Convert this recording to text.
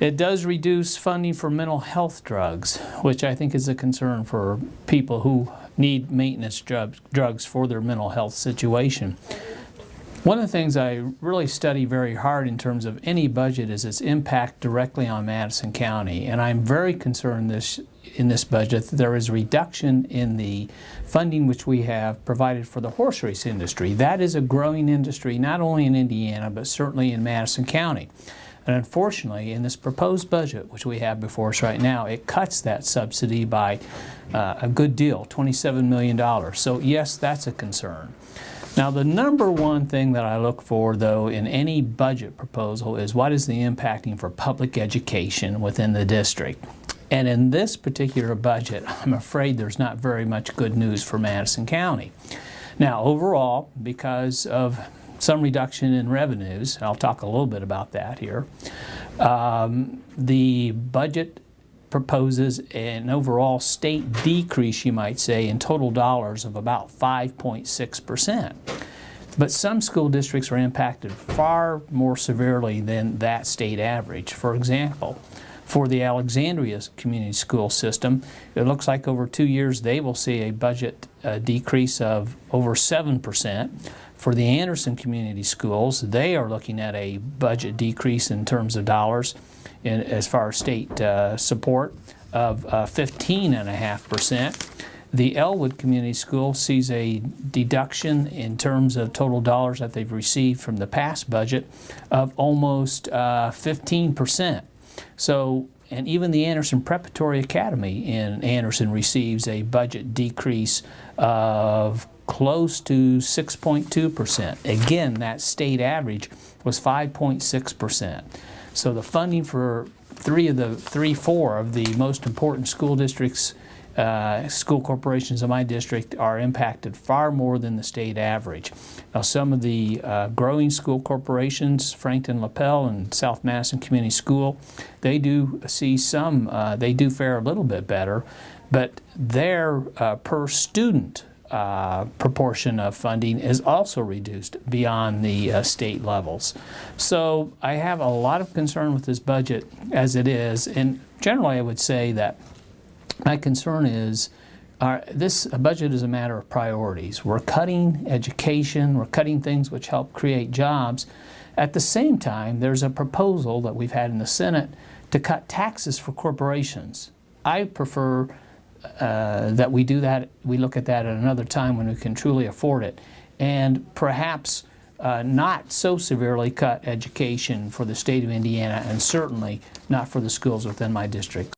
It does reduce funding for mental health drugs, which I think is a concern for people who need maintenance drugs for their mental health situation. One of the things I really study very hard in terms of any budget is its impact directly on Madison County, and I'm very concerned in this budget that there is a reduction in the funding which we have provided for the horse race industry. That is a growing industry not only in Indiana but certainly in Madison County. And unfortunately, in this proposed budget, which we have before us right now, it cuts that subsidy by a good deal, $27 million. So yes, that's a concern. Now, the number one thing that I look for, though, in any budget proposal is what is the impacting for public education within the district. And in this particular budget, I'm afraid there's not very much good news for Madison County. Now, overall, because of some reduction in revenues, I'll talk a little bit about that here, the budget proposes an overall state decrease, you might say, in total dollars of about 5.6%. But some school districts are impacted far more severely than that state average. For example, for the Alexandria Community School System, it looks like over 2 years they will see a budget decrease of over 7%. For the Anderson Community Schools, they are looking at a budget decrease in terms of dollars as far as state support of 15.5%. The Elwood Community School sees a deduction in terms of total dollars that they've received from the past budget of almost 15%. So, and even the Anderson Preparatory Academy in Anderson receives a budget decrease of close to 6.2%. Again, that state average was 5.6%. So the funding for four of the most important school districts, school corporations in my district are impacted far more than the state average. Now, some of the growing school corporations, Frankton-Lapel and South Madison Community School, they do see some, they do fare a little bit better, but their per student proportion of funding is also reduced beyond the state levels. So I have a lot of concern with this budget as it is, and generally I would say that my concern is this budget is a matter of priorities. We're cutting education, we're cutting things which help create jobs. At the same time, there's a proposal that we've had in the Senate to cut taxes for corporations. I prefer that we do that, we look at that at another time when we can truly afford it, and perhaps not so severely cut education for the state of Indiana, and certainly not for the schools within my district.